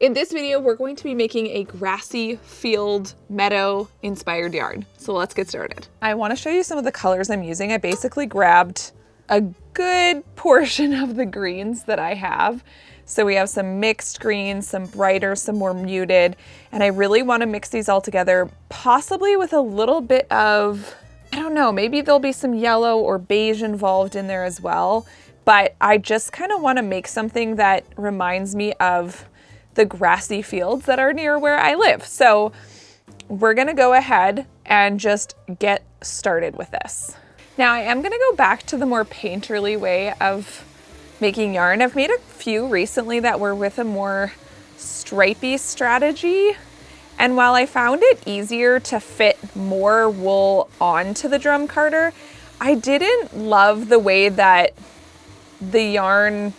In this video, we're going to be making a grassy field meadow inspired yarn. So let's get started. I want to show you some of the colors I'm using. I basically grabbed a good portion of the greens that I have. So we have some mixed greens, some brighter, some more muted, and I really want to mix these all together, possibly with a little bit of, I don't know, maybe there'll be some yellow or beige involved in there as well. But I just kind of want to make something that reminds me of the grassy fields that are near where I live. So we're gonna go ahead and just get started with this. Now I am gonna go back to the more painterly way of making yarn. I've made a few recently that were with a more stripy strategy. And while I found it easier to fit more wool onto the drum carder, I didn't love the way that the yarn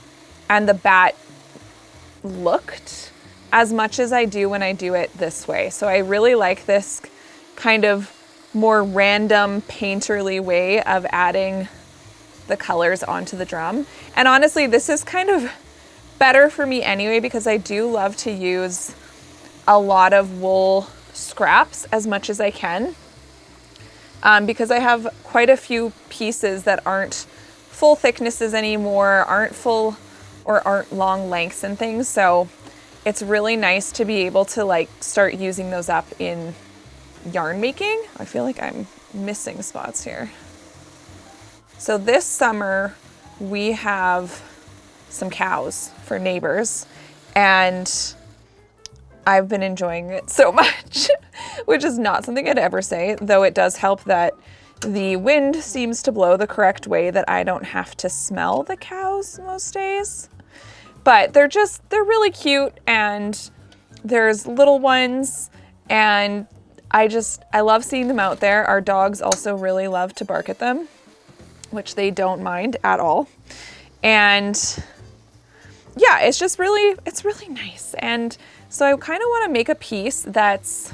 and the bat looked as much as I do when I do it this way. So I really like this kind of more random painterly way of adding the colors onto the drum. And honestly, this is kind of better for me anyway, because I do love to use a lot of wool scraps as much as I can, because I have quite a few pieces that aren't full thicknesses anymore, aren't full or aren't long lengths and things. So it's really nice to be able to like start using those up in yarn making. I feel like I'm missing spots here. So this summer we have some cows for neighbors and I've been enjoying it so much, which is not something I'd ever say, though it does help that the wind seems to blow the correct way that I don't have to smell the cows most days. But they're really cute, and there's little ones, and I love seeing them out there. Our dogs also really love to bark at them, which they don't mind at all. And yeah, it's really nice. And so I kind of want to make a piece that's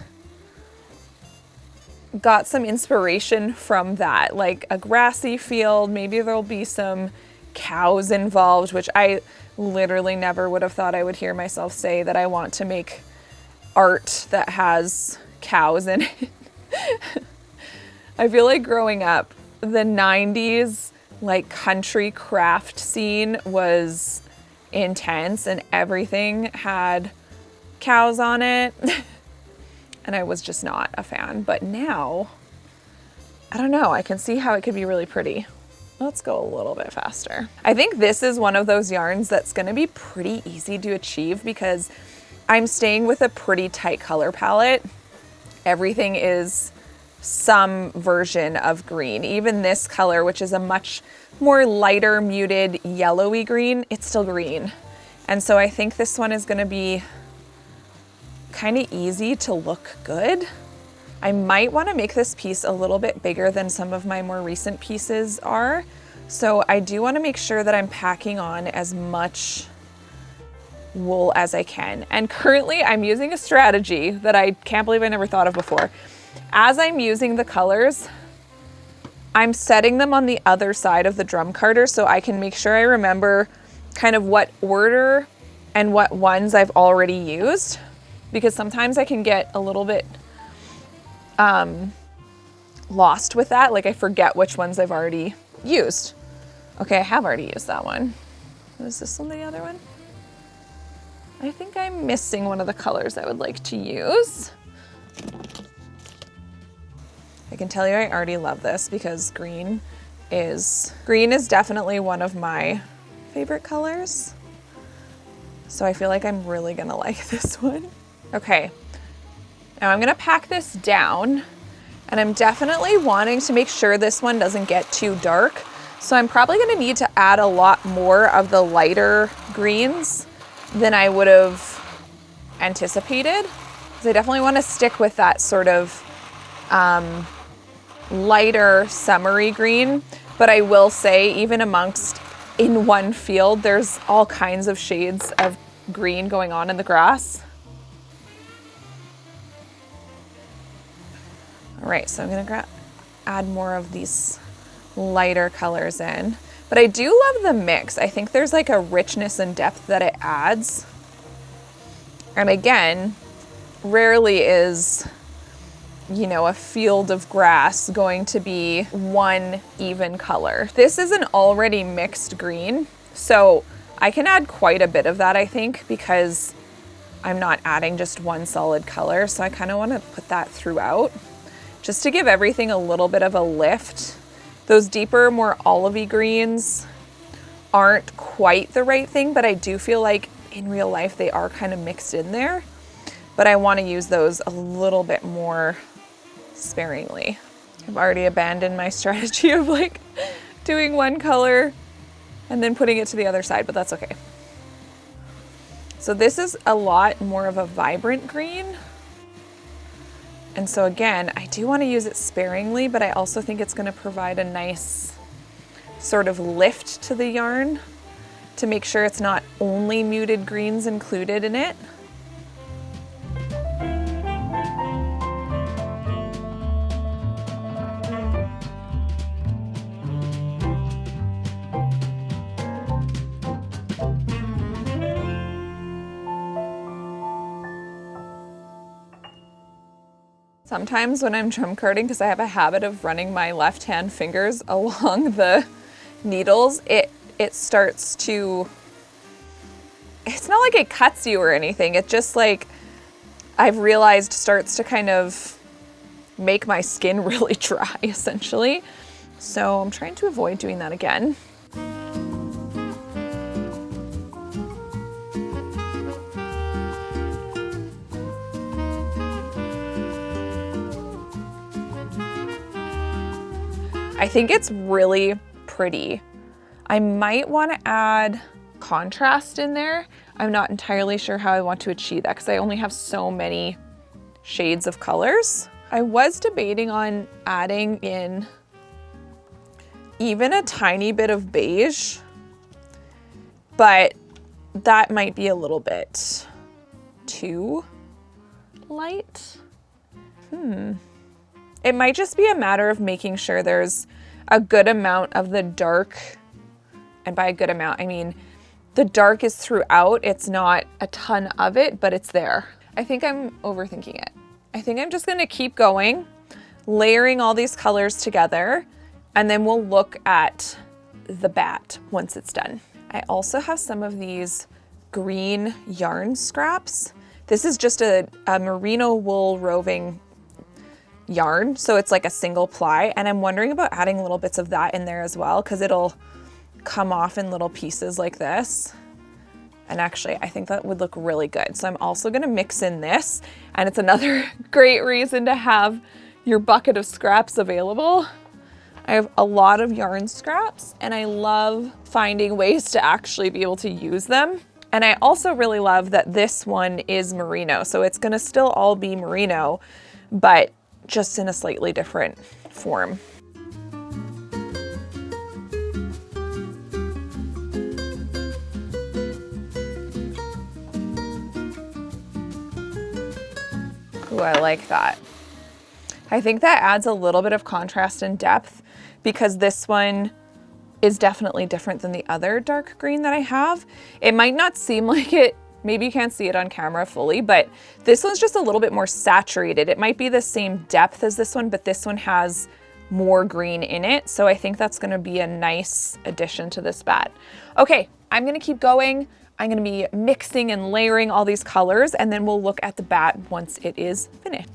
got some inspiration from that, like a grassy field. Maybe there'll be some cows involved, which I literally never would have thought I would hear myself say, that I want to make art that has cows in it. I feel like growing up, the 90s like country craft scene was intense and everything had cows on it. And I was just not a fan. But now, I don't know, I can see how it could be really pretty. Let's go a little bit faster. I think this is one of those yarns that's gonna be pretty easy to achieve because I'm staying with a pretty tight color palette. Everything is some version of green. Even this color, which is a much more lighter, muted, yellowy green, it's still green. And so I think this one is gonna be kind of easy to look good. I might want to make this piece a little bit bigger than some of my more recent pieces are. So I do want to make sure that I'm packing on as much wool as I can. And currently I'm using a strategy that I can't believe I never thought of before. As I'm using the colors, I'm setting them on the other side of the drum carder so I can make sure I remember kind of what order and what ones I've already used, because sometimes I can get a little bit lost with that. Like I forget which ones I've already used. Okay, I have already used that one. Was this one the other one? I think I'm missing one of the colors I would like to use. I can tell you I already love this because green is definitely one of my favorite colors. So I feel like I'm really gonna like this one. Okay. Now I'm gonna pack this down, and I'm definitely wanting to make sure this one doesn't get too dark. So I'm probably gonna need to add a lot more of the lighter greens than I would have anticipated. Because I definitely wanna stick with that sort of lighter summery green. But I will say, even amongst in one field, there's all kinds of shades of green going on in the grass. All right, so I'm gonna add more of these lighter colors in. But I do love the mix. I think there's like a richness and depth that it adds. And again, rarely is, you know, a field of grass going to be one even color. This is an already mixed green, so I can add quite a bit of that, I think, because I'm not adding just one solid color. So I kind of want to put that throughout just to give everything a little bit of a lift. Those deeper, more olivey greens aren't quite the right thing, but I do feel like in real life they are kind of mixed in there. But I want to use those a little bit more sparingly. I've already abandoned my strategy of like doing one color and then putting it to the other side, but that's okay. So this is a lot more of a vibrant green. And so again, I do want to use it sparingly, but I also think it's going to provide a nice sort of lift to the yarn to make sure it's not only muted greens included in it. Sometimes when I'm drum carding, because I have a habit of running my left-hand fingers along the needles, it starts to, it's not like it cuts you or anything. It just like, I've realized starts to kind of make my skin really dry, essentially. So I'm trying to avoid doing that again. I think it's really pretty. I might want to add contrast in there. I'm not entirely sure how I want to achieve that because I only have so many shades of colors. I was debating on adding in even a tiny bit of beige, but that might be a little bit too light. It might just be a matter of making sure there's a good amount of the dark, and by a good amount, I mean the dark is throughout. It's not a ton of it, but it's there. I think I'm overthinking it. I think I'm just gonna keep going, layering all these colors together, and then we'll look at the bat once it's done. I also have some of these green yarn scraps. This is just a merino wool roving yarn, so it's like a single ply, and I'm wondering about adding little bits of that in there as well because it'll come off in little pieces like this. And actually I think that would look really good. So I'm also going to mix in this, and it's another great reason to have your bucket of scraps available. I have a lot of yarn scraps and I love finding ways to actually be able to use them. And I also really love that this one is merino, so it's going to still all be merino, but just in a slightly different form. Ooh, I like that. I think that adds a little bit of contrast and depth because this one is definitely different than the other dark green that I have. It might not seem like it, maybe you can't see it on camera fully, but this one's just a little bit more saturated. It might be the same depth as this one, but this one has more green in it. So I think that's gonna be a nice addition to this bat. Okay, I'm gonna keep going. I'm gonna be mixing and layering all these colors, and then we'll look at the bat once it is finished.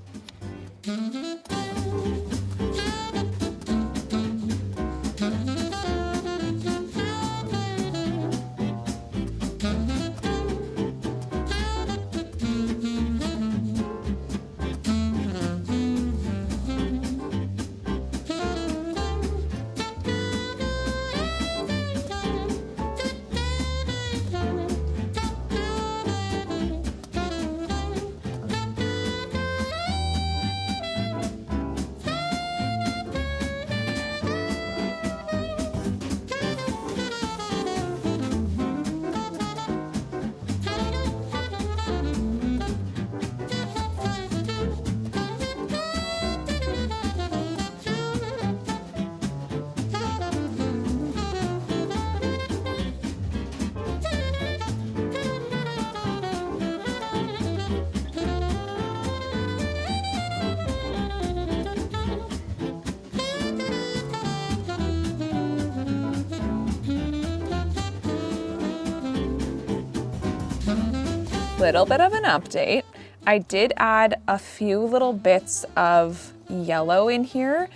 Little bit of an update. I did add a few little bits of yellow in here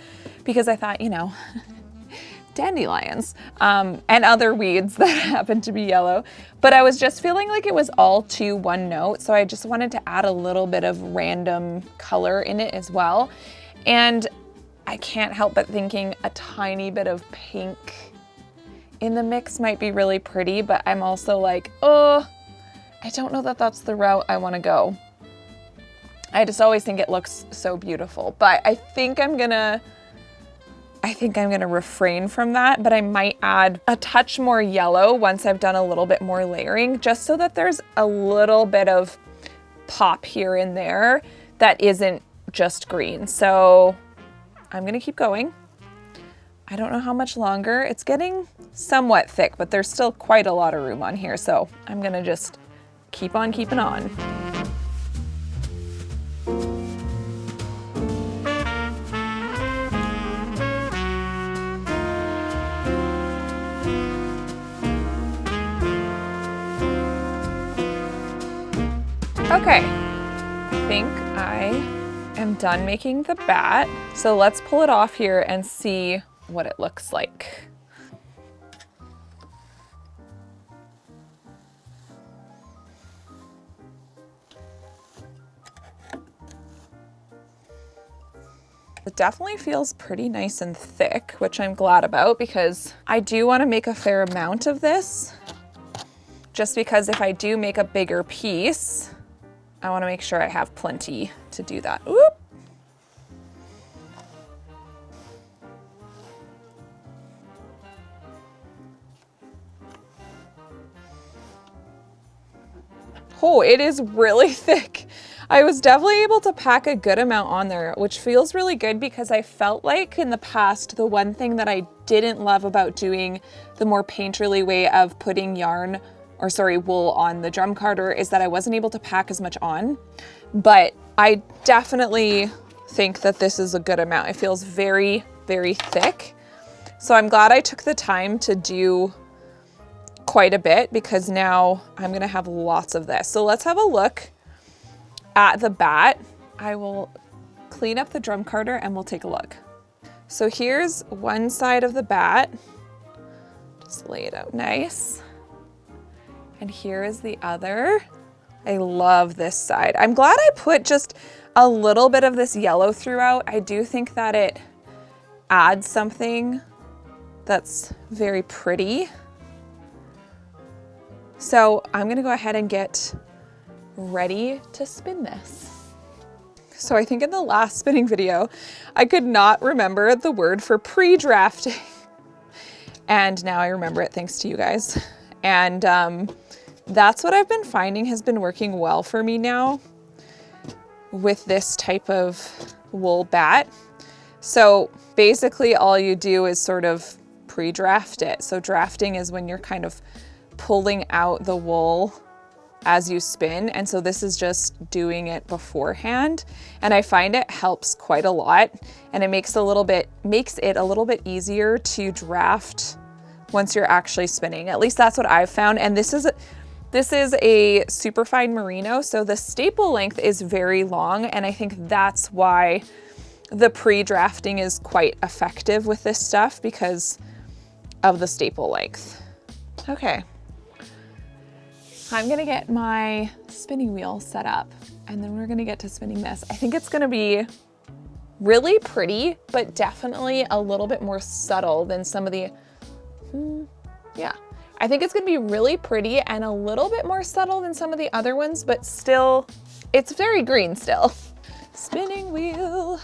because I thought, you know, dandelions and other weeds that happen to be yellow, but I was just feeling like it was all too one note, so I just wanted to add a little bit of random color in it as well. And I can't help but thinking a tiny bit of pink in the mix might be really pretty, but I'm also like, oh, I don't know that that's the route I want to go. I just always think it looks so beautiful, but I think I'm gonna refrain from that, but I might add a touch more yellow once I've done a little bit more layering, just so that there's a little bit of pop here and there that isn't just green. So I'm gonna keep going. I don't know how much longer. It's getting somewhat thick, but there's still quite a lot of room on here. So I'm gonna just keep on keeping on. Okay, I think I am done making the bat. So let's pull it off here and see what it looks like. It definitely feels pretty nice and thick, which I'm glad about because I do want to make a fair amount of this, just because if I do make a bigger piece, I want to make sure I have plenty to do that. Oop. Oh, it is really thick. I was definitely able to pack a good amount on there, which feels really good because I felt like in the past, the one thing that I didn't love about doing the more painterly way of putting wool on the drum carder is that I wasn't able to pack as much on, but I definitely think that this is a good amount. It feels very, very thick. So I'm glad I took the time to do quite a bit because now I'm gonna have lots of this. So let's have a look at the bat. I will clean up the drum carder and we'll take a look. So here's one side of the bat. Just lay it out nice. And here is the other. I love this side. I'm glad I put just a little bit of this yellow throughout. I do think that it adds something that's very pretty. So I'm gonna go ahead and get ready to spin this. So I think in the last spinning video, I could not remember the word for pre-drafting. And now I remember it thanks to you guys. And that's what I've been finding has been working well for me now with this type of wool bat. So basically all you do is sort of pre-draft it. So drafting is when you're kind of pulling out the wool as you spin. And so this is just doing it beforehand. And I find it helps quite a lot. And it makes it a little bit easier to draft once you're actually spinning. At least that's what I've found. And this is a super fine merino. So the staple length is very long. And I think that's why the pre-drafting is quite effective with this stuff because of the staple length. Okay. I'm gonna get my spinning wheel set up and then we're gonna get to spinning this. I think it's gonna be really pretty, but definitely a little bit more subtle than some of the, yeah. I think it's gonna be really pretty and a little bit more subtle than some of the other ones, but still, it's very green still. Spinning wheel.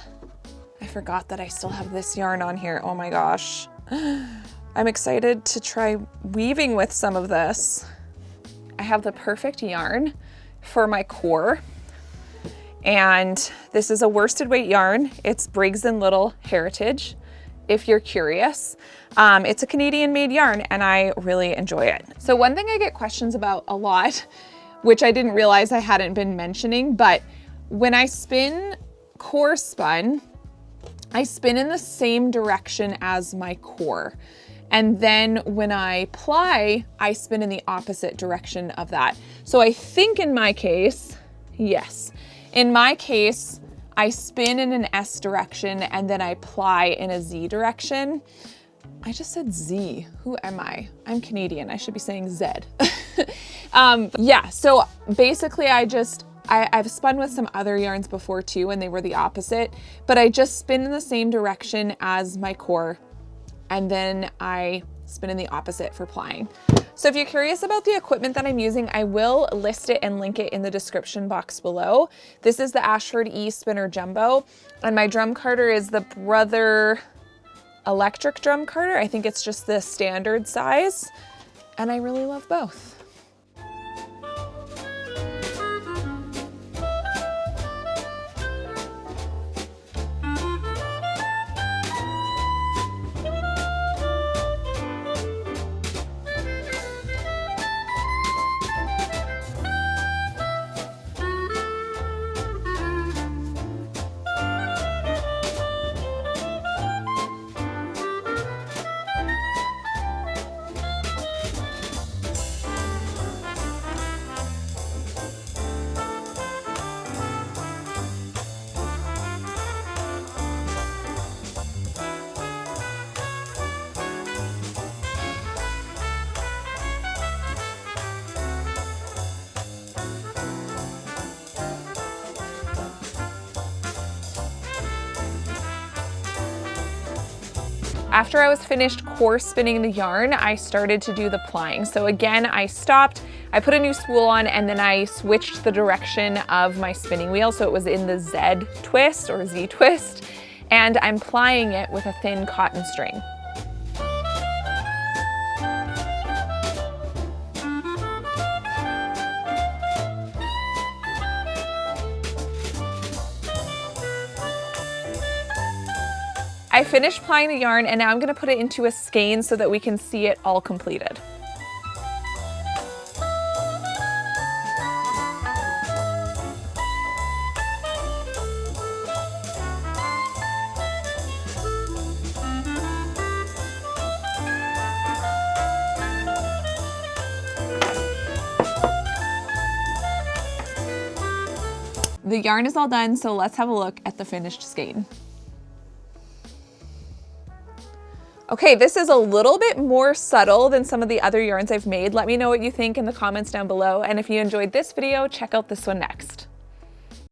I forgot that I still have this yarn on here. Oh my gosh. I'm excited to try weaving with some of this. I have the perfect yarn for my core. And this is a worsted weight yarn. It's Briggs Little Heritage, if you're curious. It's a Canadian made yarn and I really enjoy it. So one thing I get questions about a lot, which I didn't realize I hadn't been mentioning, but when I spin core spun, I spin in the same direction as my core. And then when I ply, I spin in the opposite direction of that. So I think in my case, yes. In my case, I spin in an S direction and then I ply in a Z direction. I just said Z. Who am I? I'm Canadian. I should be saying Z. Yeah, so basically I've spun with some other yarns before too, and they were the opposite, but I just spin in the same direction as my core, and then I spin in the opposite for plying. So if you're curious about the equipment that I'm using, I will list it and link it in the description box below. This is the Ashford E Spinner Jumbo, and my drum carder is the Brother electric drum carder. I think it's just the standard size, and I really love both. After I was finished core spinning the yarn, I started to do the plying. So again, I stopped, I put a new spool on, and then I switched the direction of my spinning wheel so it was in the Z twist or Z twist, and I'm plying it with a thin cotton string. I finished plying the yarn, and now I'm gonna put it into a skein so that we can see it all completed. The yarn is all done, so let's have a look at the finished skein. Okay, this is a little bit more subtle than some of the other yarns I've made. Let me know what you think in the comments down below. And if you enjoyed this video, check out this one next.